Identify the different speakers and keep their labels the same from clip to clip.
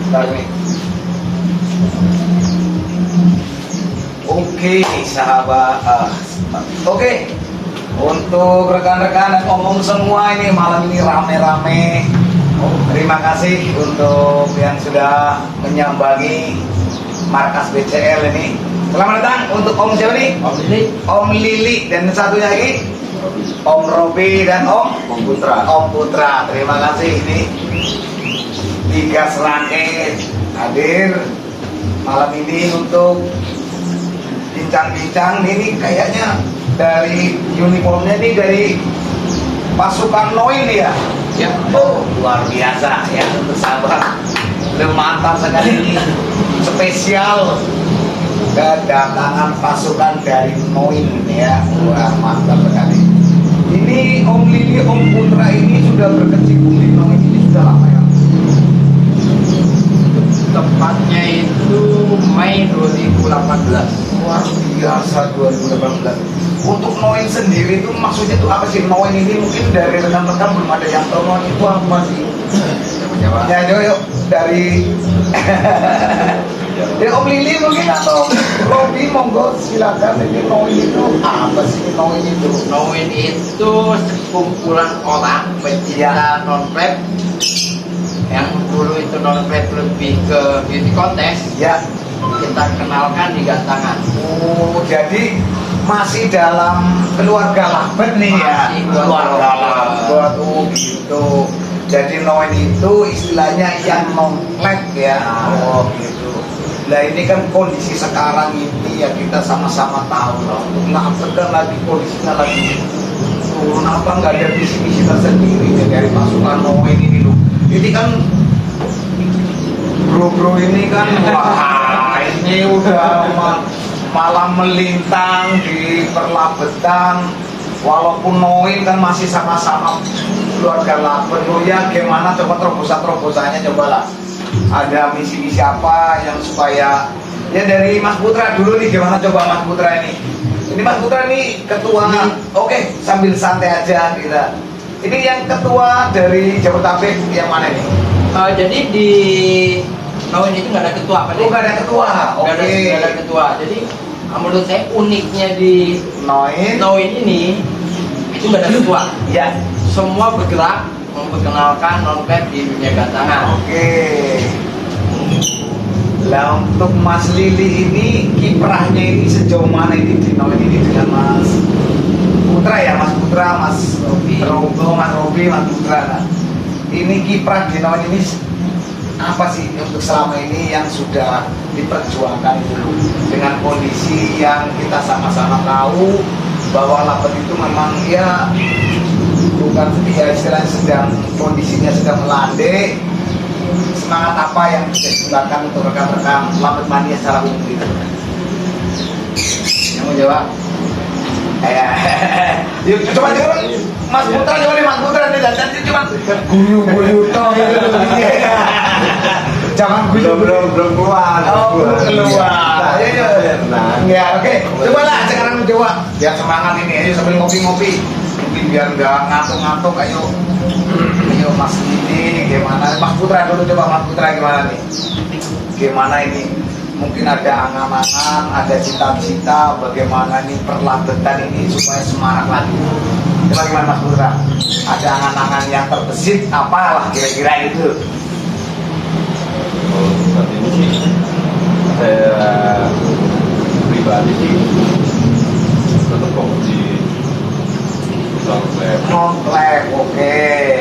Speaker 1: Bentar nih. Oke, sahabat. Oke. Untuk rekan-rekan dan om-om semua ini malam ini rame-rame. Terima kasih untuk yang sudah menyambangi markas BCL ini. Selamat datang untuk Om siapa nih?
Speaker 2: Om Lili.
Speaker 1: Om Lili dan satunya lagi Om Robi dan Om
Speaker 2: Putra.
Speaker 1: Om Putra. Terima kasih ini tiga serangkaian hadir malam ini untuk bincang-bincang. Ini kayaknya dari uniformnya ini dari pasukan Noin ya.
Speaker 2: Ya.
Speaker 1: Oh, luar biasa ya untuk sahabat. Mantap sekali ini. Spesial kedatangan pasukan dari Noin ya. Wah, mantap sekali. Ini Om Lili, Om Putra ini sudah berkecimpung di Noin ini sudah lama ya?
Speaker 2: Tepatnya itu Mei 2018.
Speaker 1: Luar biasa 2018. Untuk Noin sendiri itu maksudnya itu apa sih? Noin ini mungkin dari rekan-rekan belum ada yang tahu Noin itu apa sih? Ya, yuk dari ya Om Lili mungkin atau Robi monggo silakan. Ini Noin itu apa sih? Noin itu
Speaker 2: Noin itu sekumpulan orang pecinta non-rap yang dulu itu non-rap lebih ke beauty contest.
Speaker 1: ya.
Speaker 2: Kita kenalkan di Gantangan.
Speaker 1: Oh, jadi masih dalam keluarga Labet nih ya.
Speaker 2: Masih
Speaker 1: Keluarga Labet. Oh gitu. Jadi Noin itu istilahnya yang non-lab ya. Oh gitu. Nah ini kan kondisi sekarang ini ya kita sama-sama tahu loh. Labet kan lagi kondisinya lagi turun apa nggak ada visi-visi tersendiri ya dari pasukan Noin ini loh. Ini kan bro-bro ini kan wah ini udah malam melintang di perlabetan. Walaupun Noin kan masih sama-sama keluarga Labet. Oh ya gimana coba terobosan-terobosannya cobalah. Ada misi-misi apa yang supaya ya dari Mas Putra dulu nih, gimana coba Mas Putra ini. Ini Mas Putra nih ketua. Oke, sambil santai aja kita. Ini yang ketua dari Jabodetabek yang mana nih?
Speaker 2: Jadi di Noin itu nggak ada ketua, Pak.
Speaker 1: Oh, nggak ada ketua. Oke.
Speaker 2: Nggak ada ketua. Jadi menurut saya uniknya di Noin ini itu nggak ada ketua.
Speaker 1: Ya.
Speaker 2: Semua bergerak memperkenalkan non-rap di dunia gantangan.
Speaker 1: Oke. Lah untuk Mas Lili ini kiprahnya ini sejauh mana ini di Noin ini dengan Mas Putra ya, Mas Putra, Mas
Speaker 2: Robi.
Speaker 1: Mas Robi, Mas Putra. Nah, ini kiprah di Noin ini apa sih untuk selama ini yang sudah diperjuangkan dulu dengan kondisi yang kita sama-sama tahu bahwa Labet itu memang ya bukan ya istilahnya sedang kondisinya sedang melandai. Semangat apa yang bisa digunakan untuk rekan-rekan Labet Mania secara umum itu?
Speaker 2: Yang mau jawab?
Speaker 1: Yuk coba Mas Putra, coba nih Mas Putra nih, dan cuma guyu-guyu toh jangan guyu
Speaker 2: belum keluar.
Speaker 1: Oh, belum keluar. Ya oke, cobalah sekarang coba biar semangat ini, ayo sambil ngopi-ngopi mungkin biar nggak ngantuk-ngantuk. Ayo Mas Lili gimana, Mas Putra dulu, coba Mas Putra gimana nih, gimana ini mungkin ada angan-angan, ada cita-cita bagaimana nih perlabetan ini supaya semangat lagi. Coba gimana Mas Putra? Ada angan-angan yang terbesit apalah kira-kira itu?
Speaker 3: Saat ini sih saya pribadi sih tetap fokus di
Speaker 1: non-lab, oke.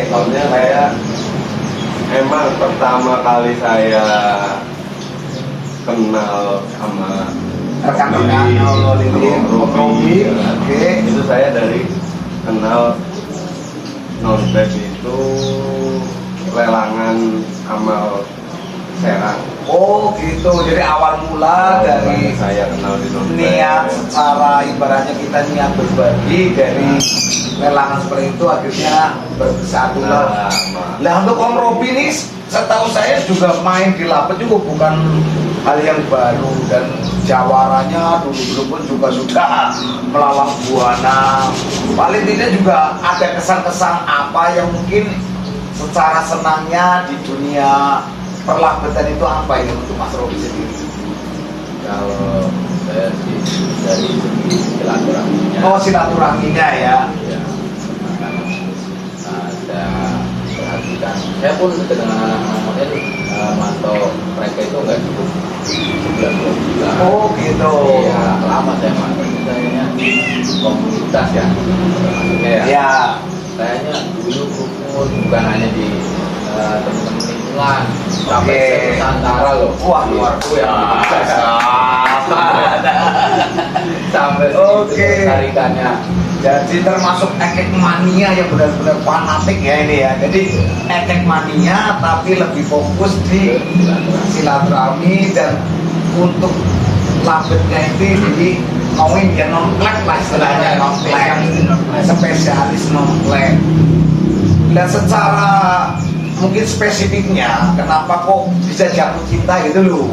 Speaker 3: soalnya saya emang pertama kali saya kenal sama
Speaker 1: Rekan-rekan Lili, Robi, oke.
Speaker 3: itu saya dari kenal non-rap itu lelangan amal Serang.
Speaker 1: Oh gitu, jadi awal mula dari
Speaker 3: saya kenal di non-rap
Speaker 1: niat secara ibaratnya kita niat berbagi dari lelangan seperti itu akhirnya bersatu lah. Nah untuk Om Robi ini setahu saya juga main di Labet juga bukan hal yang baru, dan jawarannya dulu pun juga sudah melawan Buana. Paling tidak juga ada kesan-kesan apa yang mungkin secara senangnya di dunia perlambatan itu apa ini untuk Mas Robi sendiri?
Speaker 2: Kalau saya sih dari segi silaturahminya.
Speaker 1: Oh, silaturahminya ya.
Speaker 2: Ya, akan ada perhatikan. Saya pun dengan anak-anak model mantau mereka itu nggak cukup sebulan 2 bulan.
Speaker 1: Oh gitu.
Speaker 2: Iya, lama saya mantau. Saya komunitas ya. Maksudnya ya.
Speaker 1: Ya.
Speaker 2: Kayaknya dulu rukun bukan hanya di teman-teman lingkungan, sampai
Speaker 1: Oke.
Speaker 2: ke Nusantara loh.
Speaker 1: Wah, luar biasa.
Speaker 2: Sampai
Speaker 1: Oke.
Speaker 2: tarikannya.
Speaker 1: Jadi termasuk ekek mania yang benar-benar fanatik ya ini ya. Jadi ekek mania tapi lebih fokus di silaturahmi dan untuk labetnya itu jadi ngomongin ya non-klek lah istilahnya non-klek, spesialis non-klek. Dan secara mungkin spesifiknya kenapa kok bisa jatuh cinta gitu loh.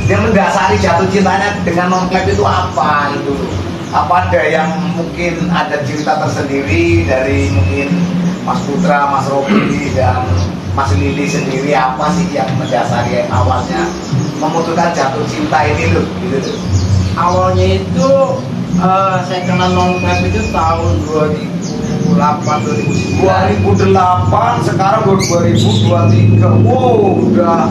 Speaker 1: Yang mendasari jatuh cintanya dengan non-klek itu apa gitu loh. Apa ada yang mungkin ada cerita tersendiri dari mungkin Mas Putra, Mas Robi dan Mas Lili sendiri apa sih yang mendasari yang awalnya memutuskan jatuh cinta ini loh gitu loh.
Speaker 2: Awalnya itu saya kenal non-klep itu tahun 2008
Speaker 1: 2008 sekarang 2023. Wow, udah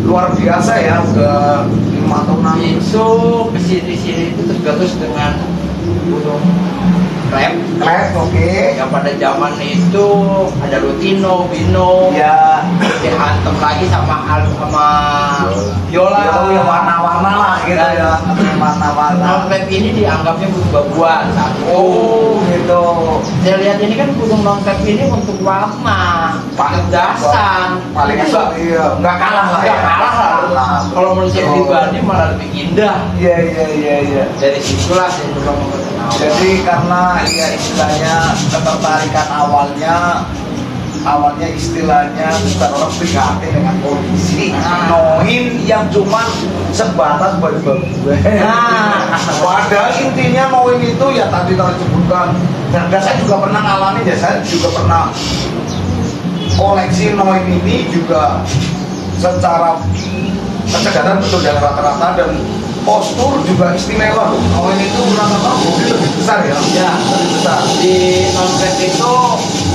Speaker 1: luar biasa ya, udah 5 tahunan.
Speaker 2: itu kesini-sini itu tergatus dengan gunung klep.
Speaker 1: Klep, oke.
Speaker 2: Yang pada zaman itu ada Rutino, Bino,
Speaker 1: Ya,
Speaker 2: dihantam lagi sama Yola.
Speaker 1: yang warna-warna lah gitu ya, warna-warna.
Speaker 2: Non-klep ini dianggapnya buah-buahan satu.
Speaker 1: Oh, gitu.
Speaker 2: Saya lihat ini kan gunung non-klep ini untuk warna, kecerdasan,
Speaker 1: Paling enggak, iya, enggak kalah lah ya.
Speaker 2: nggak kalah lah. Kalau menurut saya pribadi malah lebih indah.
Speaker 1: Iya, iya, iya, iya.
Speaker 2: Dari situlah saya coba mengenal.
Speaker 1: Jadi karena ya istilahnya ketertarikan awalnya istilahnya bukan orang prihatin dengan kondisi Noin yang cuma sebatas baju-baju. Padahal intinya Noin itu ya tadi tersebutkan dan saya juga pernah ngalamin ya, saya juga pernah koleksi Noin ini juga secara kecerdasan betul dan rata-rata dan postur juga istimewa. Noin itu rata-rata bodi lebih besar ya.
Speaker 2: Ya,
Speaker 1: Lebih besar.
Speaker 2: di non-klep itu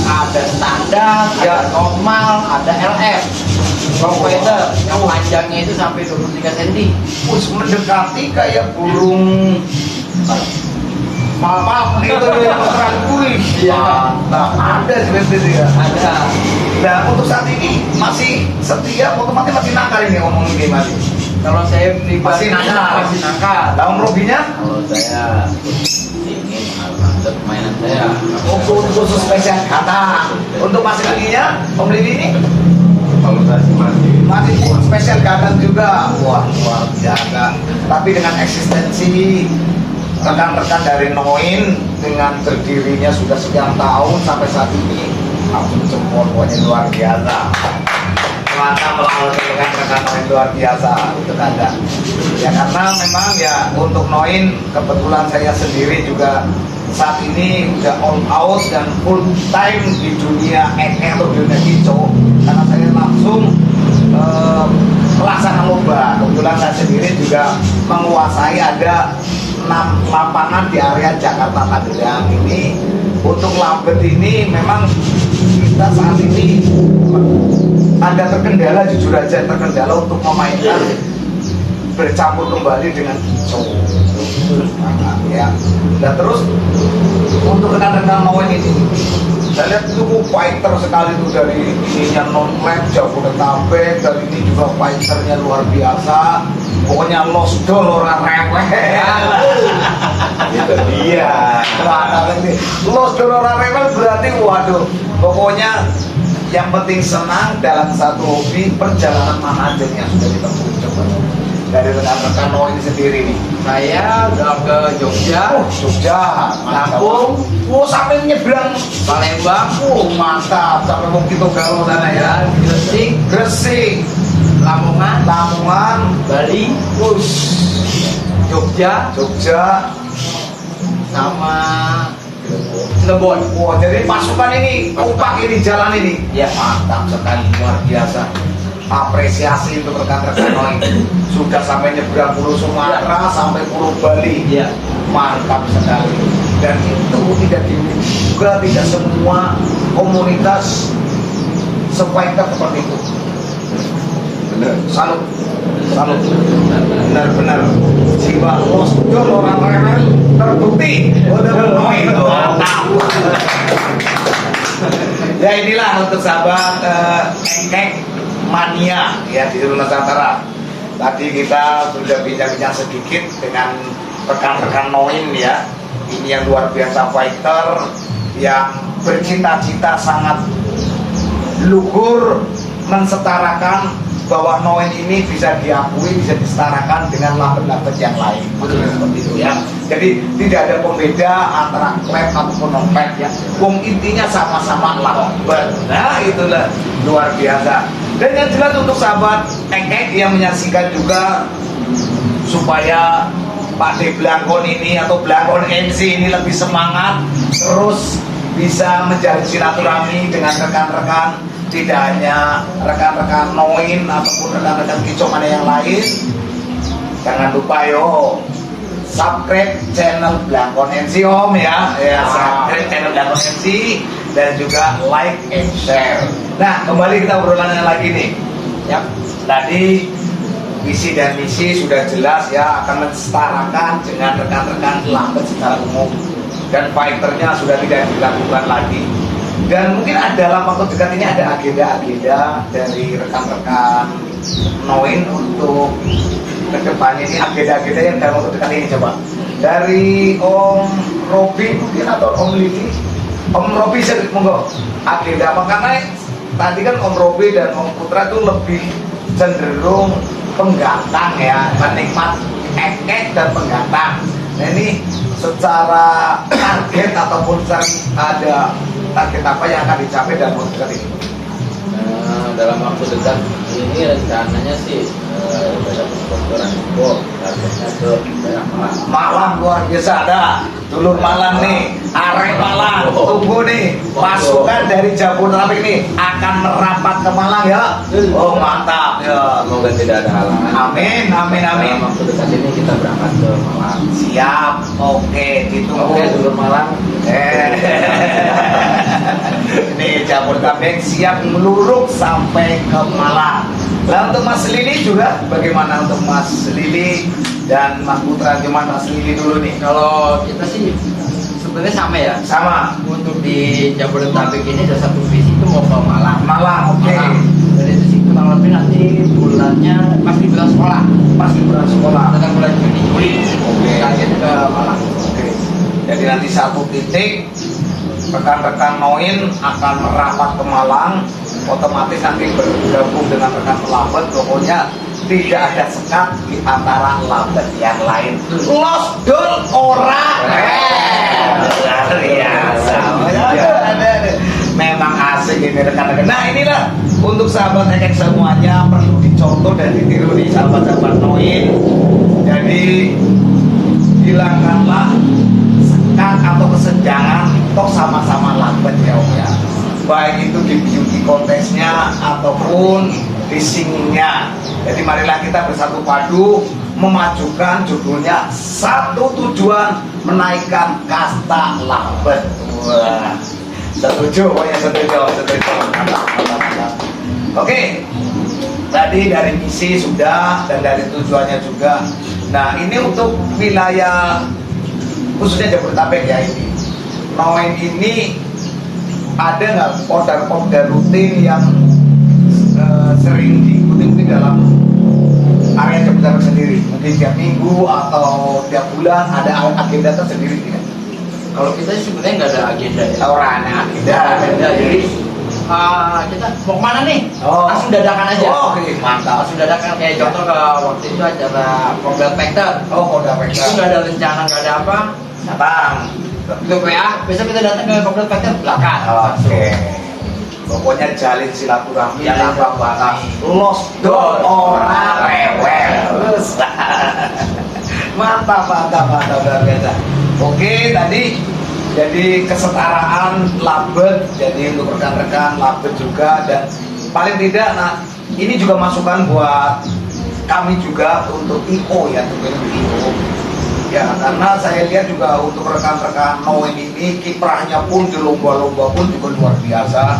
Speaker 2: ada standar,
Speaker 1: Ya.
Speaker 2: ada normal, ada LF. Provider yang panjangnya itu sampai 23 cm.
Speaker 1: Us mendekati kayak burung maaf itu yang terangkui.
Speaker 2: Iya.
Speaker 1: Mantap. Ada seperti itu ya.
Speaker 2: Ada.
Speaker 1: Nah untuk saat ini masih setia, otomatis masih nakal ini ngomongin game masih.
Speaker 2: Kalau saya pribadi
Speaker 1: Masih nakal.
Speaker 2: masih nakal.
Speaker 1: Daun Robinya?
Speaker 2: Kalau saya ingin ada permainan saya.
Speaker 1: Oh, khusus spesial kata. Untuk Mas Lilinya, Om Lili ini
Speaker 3: Kalau saya sih masih
Speaker 1: masih spesial kata juga. Wah luar biasa. Tapi dengan eksistensi rekan-rekan dari Noin dengan berdirinya sudah sekian tahun sampai saat ini, aku jempol pokoknya luar biasa. Mantap melawan rekan-rekan Noin luar biasa untuk Anda. Ya karena memang ya untuk Noin kebetulan saya sendiri juga saat ini udah all out dan full time di dunia atau dunia hijau karena saya langsung pelaksana lomba. Kebetulan saya sendiri juga menguasai ada 6 lapangan di area Jakarta Tangerang ini. Untuk labet ini memang kita saat ini ada terkendala, jujur aja terkendala untuk memainkan bercampur kembali dengan hijau. Ya. Dan terus untuk rekan-rekan Noin ini saya lihat cukup fighter sekali itu dari ininya non-klep Jabodetabek, dan ini juga fighternya luar biasa. Pokoknya lost doll orang rewel.
Speaker 3: itu dia.
Speaker 1: Mantap ini. Lost doll orang rewel berarti waduh. Pokoknya yang penting senang dalam satu hobi, perjalanan mana aja yang sudah ditempuh coba dari rekan-rekan Noin ini sendiri nih.
Speaker 2: Saya udah ke Jogja,
Speaker 1: Jogja,
Speaker 2: Lampung,
Speaker 1: sampai nyebrang
Speaker 2: Palembang,
Speaker 1: mantap sampai mau kita galau sana ya.
Speaker 2: Gresik,
Speaker 1: Gresik,
Speaker 2: Lamongan,
Speaker 1: Lamongan,
Speaker 2: Bali, Jogja,
Speaker 1: Jogja,
Speaker 2: sama Cirebon.
Speaker 1: wah jadi pasukan ini kompak ini jalan ini.
Speaker 2: Ya.
Speaker 1: Mantap sekali luar biasa. apresiasi untuk rekan-rekan Noin. Sudah sampai nyebrang Pulau Sumatera sampai Pulau Bali.
Speaker 2: Iya.
Speaker 1: Mantap sekali. Dan itu tidak dimiliki juga, tidak semua komunitas sefighter seperti itu.
Speaker 3: Bener.
Speaker 1: Salut, salut. Benar-benar jiwa losdol orang rewel terbukti. Udah Noin. Mantap. Ya inilah untuk sahabat engkek mania ya di seluruh Nusantara. Tadi kita sudah bincang-bincang sedikit dengan rekan-rekan Noin ya. Ini yang luar biasa fighter yang bercita-cita sangat luhur mensetarakan bahwa Noin ini bisa diakui, bisa disetarakan dengan labet-labet yang lain. Betul seperti itu ya. Jadi tidak ada pembeda antara klep ataupun non-klep ya. Wong intinya sama-sama labet. Nah itulah luar biasa. Dan yang jelas untuk sahabat engkek yang menyaksikan juga supaya Pak De Blangkon ini atau Blangkon MC ini lebih semangat terus bisa menjalin silaturahmi dengan rekan-rekan, tidak hanya rekan-rekan Noin ataupun rekan-rekan Kicomane yang lain. Jangan lupa yo subscribe channel Blangkon MC Om ya, subscribe channel Blangkon MC dan juga like and share. Nah kembali kita obrolan lagi nih ya. Tadi visi dan misi sudah jelas ya, akan mensetarakan dengan rekan-rekan labet secara umum, dan fighternya sudah tidak dilakukan lagi. Dan mungkin dalam waktu dekat ini ada agenda-agenda dari rekan-rekan Noin untuk kedepannya ini, agenda-agenda yang dalam waktu dekat ini coba dari Om Robi mungkin atau Om Lili. Om Robi sedikit monggo agenda apa, karena tadi kan Om Robi dan Om Putra itu lebih cenderung penggatang ya, penikmat engkek dan penggatang. Nah ini secara target ataupun ada target apa yang akan dicapai dalam waktu dekat ini?
Speaker 2: Dalam waktu dekat ini rencananya sih ada pembocoran info targetnya ke daerah Malang.
Speaker 1: Malang luar biasa, ada dulur Malang nih, arek Malang, tunggu nih pasukan dari Jabodetabek nih akan merapat ke Malang ya. Oh mantap ya.
Speaker 2: Semoga tidak ada halangan.
Speaker 1: Amin, amin, amin.
Speaker 2: Dalam waktu dekat ini kita berangkat ke Malang.
Speaker 1: Siap, oke, ditunggu.
Speaker 2: Oke, dulur Malang.
Speaker 1: Ini Jabodetabek siap meluruk sampai ke Malang. Nah untuk Mas Lili juga bagaimana untuk Mas Lili dan Mas Putra? Gimana Mas Lili dulu nih?
Speaker 4: Kalau kita sih sebenarnya sama ya.
Speaker 1: Sama.
Speaker 4: Untuk di Jabodetabek ini ada satu visi itu mau ke Malang.
Speaker 1: Malang, oke.
Speaker 4: Dan itu sih kurang lebih nanti bulannya pas liburan sekolah.
Speaker 1: Pas liburan sekolah.
Speaker 4: Sekitar bulan Juni Juli.
Speaker 1: Oke.
Speaker 4: Target ke Malang.
Speaker 1: Oke. Jadi nanti satu titik rekan-rekan Noin akan merapat ke Malang, otomatis nanti bergabung dengan rekan labet. Pokoknya tidak ada sekat di antara labet yang lain. Losdol ora luar biasa. Ada. Memang asik ini rekan-rekan. Nah inilah untuk sahabat engkek semuanya perlu dicontoh dan ditiru nih sahabat-sahabat Noin. Jadi hilangkanlah sekat atau kesenjangan, toh sama-sama labet ya Om ya. Baik itu di beauty kontesnya ataupun di singingnya. Jadi marilah kita bersatu padu memajukan judulnya satu tujuan, menaikkan kasta labet. Wah, setuju, pokoknya setuju. Mantap. Oke, tadi dari misi sudah dan dari tujuannya juga. Nah ini untuk wilayah khususnya Jabodetabek ya ini. Noin ini ada nggak order rutin yang sering diikuti dalam area Jabodetabek sendiri? Mungkin tiap minggu atau tiap bulan ada agenda tersendiri tidak?
Speaker 4: Kalau kita sih sebenarnya nggak ada agenda ya.
Speaker 1: Orang agenda.
Speaker 4: Jadi kita mau kemana nih?
Speaker 1: Oh.
Speaker 4: Langsung dadakan aja.
Speaker 1: Oh, oke, mantap.
Speaker 4: Langsung dadakan kayak contoh ke waktu itu acara Popdel Factor.
Speaker 1: Oh, Polda
Speaker 4: Itu
Speaker 1: Pekka.
Speaker 4: nggak ada rencana, nggak ada apa.
Speaker 1: Datang.
Speaker 4: Itu PA, besok kita datang ke Popdel Factor belakang.
Speaker 1: Oke. Pokoknya jalin silaturahmi
Speaker 4: Jalin
Speaker 1: tanpa batas. Losdol ora rewel. Mantap luar biasa. Oke, tadi jadi kesetaraan labet, jadi untuk rekan-rekan labet juga, dan paling tidak ini juga masukan buat kami juga untuk IO ya, untuk IO. Ya, karena saya lihat juga untuk rekan-rekan Noin ini kiprahnya pun di lomba-lomba pun juga luar biasa.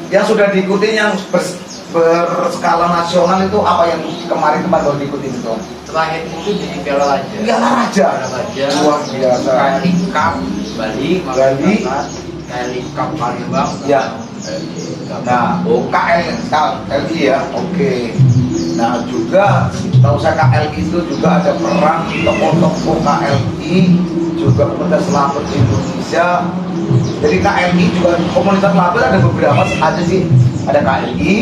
Speaker 1: Yang sudah diikuti yang berskala nasional itu apa yang kemarin baru diikuti itu?
Speaker 4: Terakhir itu di Piala Raja.
Speaker 1: Piala Raja. Luar biasa.
Speaker 4: Kali Cup Bali,
Speaker 1: Bali.
Speaker 4: Kali Cup Palembang.
Speaker 1: Ya. Nah, KLI ya, oke. Nah juga tahu saya KLI itu juga ada peran tokoh-tokoh KLI juga komunitas labet Indonesia. Jadi KLI juga komunitas labet ada beberapa aja sih. Ada KLI,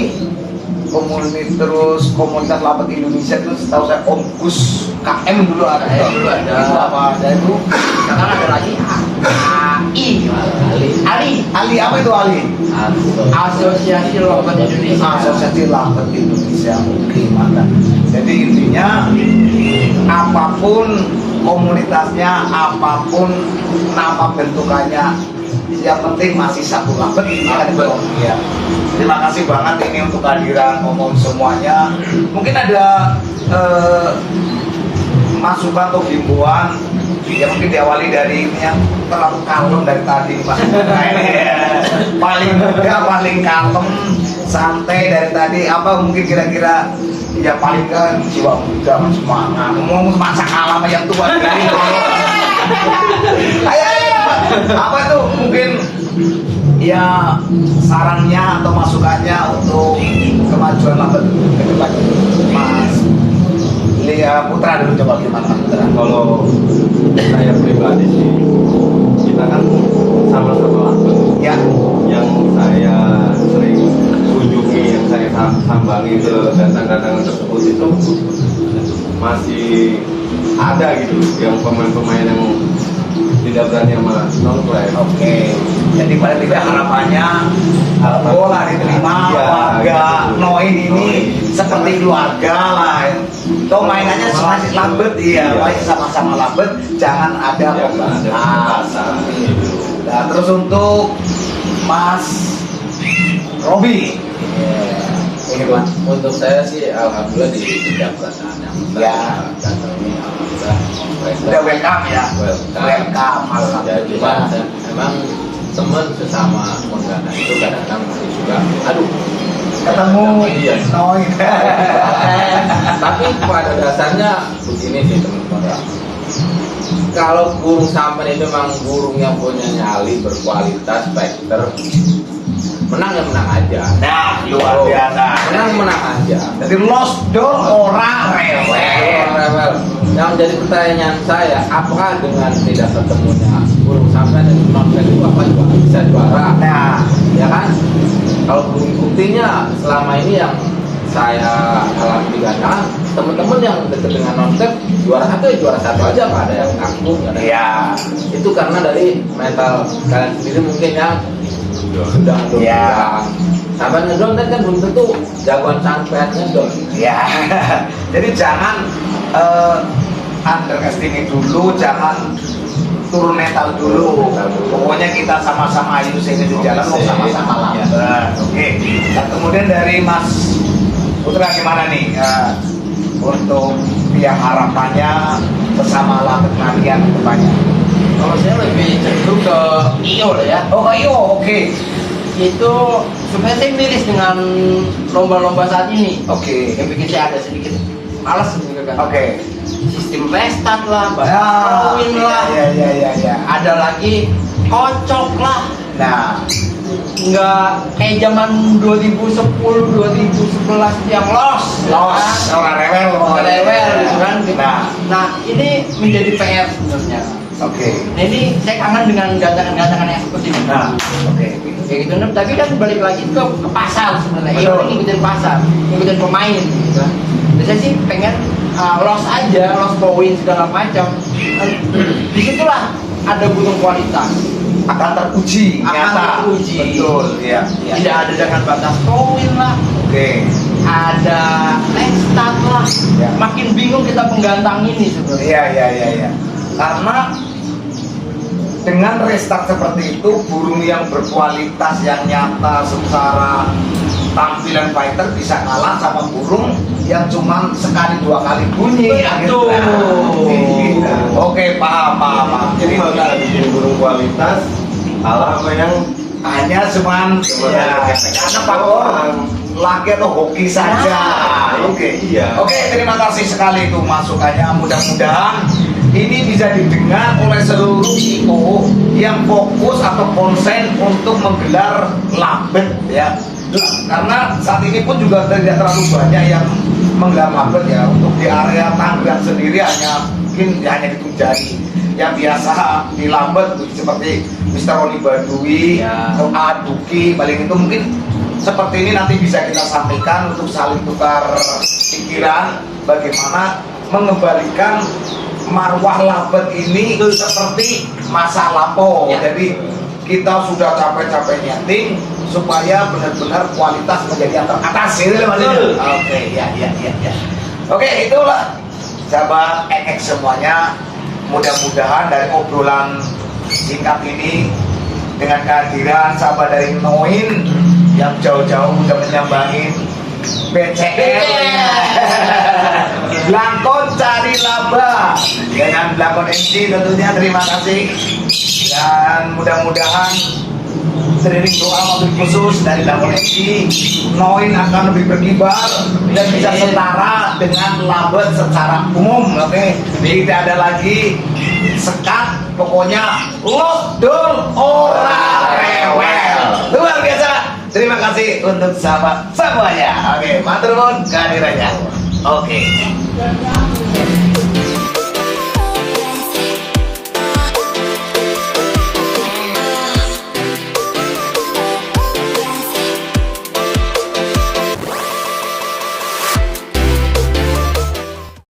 Speaker 1: komunitas labet Indonesia itu setahu saya Om Gus KM dulu ada.
Speaker 4: Dulu ada.
Speaker 1: Itu apa ada itu?
Speaker 4: Sekarang ada lagi
Speaker 1: Ali apa itu Ali?
Speaker 4: Asosiasi Labet Indonesia.
Speaker 1: Asosiasi Labet Indonesia. Oke, mantap. Jadi intinya apapun komunitasnya, apapun nama bentukannya, yang penting masih satu labet ini kan itu. Ya. Terima kasih banget ini untuk kehadiran ngomong semuanya. Mungkin ada masukan atau himbauan ya, mungkin diawali dari ini yang terlalu kalem dari tadi Pak. Nah, ini ya. Paling muda, paling kalem, santai dari tadi. Apa mungkin kira-kira ya paling kan jiwa muda, semangat. Ngomong masa kalah sama yang tua dari ayo, apa tuh mungkin ya sarannya atau masukannya untuk kemajuan labet ke depan, Mas Lia Putra dulu, coba gimana Mas Putra?
Speaker 3: Kalau saya pribadi sih, kita kan sama-sama labet.
Speaker 1: Ya,
Speaker 3: Yang saya sering kunjungi, yang saya sambangi ke datang-datangan tersebut itu masih ada gitu, yang pemain-pemain yang tidak berani sama non-player.
Speaker 1: oke. Jadi pada tidak harapannya bola diterima
Speaker 3: Ya,
Speaker 1: warga
Speaker 3: gitu.
Speaker 1: Noin ini
Speaker 3: Noin.
Speaker 1: seperti keluarga lah. Toh mainannya masih labet, iya,
Speaker 3: Iya.
Speaker 1: masih sama-sama labet, jangan ada
Speaker 3: Jangan ada
Speaker 1: pembatasan.
Speaker 3: pembatasan.
Speaker 1: Nah, terus untuk Mas Robi, ini Mas.
Speaker 2: Untuk saya sih alhamdulillah di bidang perasaan yang
Speaker 1: Ya.
Speaker 2: dan ini alhamdulillah mereka
Speaker 1: Udah welcome ya, welcome,
Speaker 2: Jadi
Speaker 1: alhamdulillah.
Speaker 2: emang teman sesama kondangan itu kadang-kadang juga aduh
Speaker 1: Ketemu
Speaker 2: iya.
Speaker 1: Noin.
Speaker 2: Tapi pada dasarnya begini sih teman-teman, kalau burung sampan itu memang burung yang punya nyali, berkualitas, spekter, menang ya menang aja.
Speaker 1: Nah, luar biasa.
Speaker 2: Menang aja.
Speaker 1: Jadi lost door orang rewel.
Speaker 2: Yang jadi pertanyaan saya, apakah dengan tidak ketemunya burung sampan dan nonton itu apa juga bisa juara?
Speaker 1: Nah,
Speaker 2: Ya kan? Kalau buktinya selama ini yang saya alami di Ghana, teman-teman yang dekat dengan nonton juara satu aja, nggak ada yang ngaku, nggak ada.
Speaker 1: ya,
Speaker 2: Itu karena dari mental kalian sendiri mungkin yang sudah
Speaker 1: Ya.
Speaker 2: sampai ngedon kan belum tentu jagoan santet ngedon.
Speaker 1: ya. Jadi jangan underestimate dulu, jangan turun mental dulu. Pokoknya kita sama-sama ayo sini di jalan, mau sama-sama lambat. Oke. Nah, kemudian dari Mas Putra gimana nih untuk yang harapannya bersama lambat kalian depannya?
Speaker 4: Kalau saya lebih cenderung ke IO lah ya.
Speaker 1: Oh ayo, oke.
Speaker 4: Itu supaya saya miris dengan lomba-lomba saat ini.
Speaker 1: Oke.
Speaker 4: Yang bikin saya ada sedikit malas juga kan.
Speaker 1: Oke.
Speaker 4: Sistem restart lah,
Speaker 1: Ah,
Speaker 4: poin lah.
Speaker 1: ya.
Speaker 4: Ada lagi kocok lah.
Speaker 1: Nah,
Speaker 4: Nggak kayak zaman 2010, 2011 yang los
Speaker 1: orang rewel,
Speaker 4: gitu kan.
Speaker 1: Nah,
Speaker 4: Nah, ini menjadi PR sebenarnya.
Speaker 1: oke.
Speaker 4: Nah, ini saya kangen dengan gantangan-gantangan yang seperti ini.
Speaker 1: Nah, oke.
Speaker 4: Kayak gitu, nah, tapi kan balik lagi ke pasar sebenarnya.
Speaker 1: Betul.
Speaker 4: Ini ngikutin pasar, ngikutin pemain gitu kan. Dan saya sih pengen loss aja, loss poin segala macam. Disitulah ada gunung kualitas.
Speaker 1: Akan teruji,
Speaker 4: Akan
Speaker 1: nyata.
Speaker 4: teruji.
Speaker 1: Betul, iya.
Speaker 4: Tidak ada dengan batas poin lah,
Speaker 1: Oke.
Speaker 4: ada next start lah.
Speaker 1: Ya.
Speaker 4: Makin bingung kita penggantang ini sebenarnya.
Speaker 1: Iya. Karena dengan restart seperti itu, burung yang berkualitas yang nyata secara tampilan fighter bisa kalah sama burung yang cuma sekali dua kali bunyi.
Speaker 4: Betul.
Speaker 1: Akhirnya. Oke, paham.
Speaker 3: Jadi
Speaker 1: Jadi
Speaker 3: kalau kita bikin burung kualitas kalah sama yang
Speaker 1: hanya cuman ya, karena Pak orang laki atau hoki saja. Oke.
Speaker 3: Iya.
Speaker 1: Oke, terima kasih sekali itu masukannya. Mudah-mudahan ini bisa didengar oleh seluruh IO yang fokus atau konsen untuk menggelar labet ya. Karena saat ini pun juga tidak terlalu banyak yang menggelar labet ya. Untuk di area Tangerang sendiri mungkin hanya hitung jari. Yang biasa di Lambet seperti Mr. Roni Badui
Speaker 4: Ya.
Speaker 1: atau Aduki paling itu mungkin seperti ini nanti bisa kita sampaikan untuk saling tukar pikiran bagaimana mengembalikan marwah Labet ini seperti masa lampau.
Speaker 4: Ya.
Speaker 1: Jadi kita sudah capek-capek nyeting supaya benar-benar kualitas menjadi yang teratas gitu loh Mas.
Speaker 4: Betul.
Speaker 1: Oke, ya. Oke, itulah sahabat EX semuanya. Mudah-mudahan dari obrolan singkat ini dengan kehadiran sahabat dari Noin yang jauh-jauh udah menyambangin BCL Blangkon cari laba dengan Blangkon MC tentunya. Terima kasih dan mudah-mudahan seiring doa mobil khusus dari Blangkon MC, Noin akan lebih berkibar dan bisa setara dengan Labet secara umum. Oke, tidak ada lagi sekat, pokoknya lockdown ora rewel. Luar biasa. Terima kasih untuk sahabat semuanya. Oke, matur nuwun kehadirannya. Oke.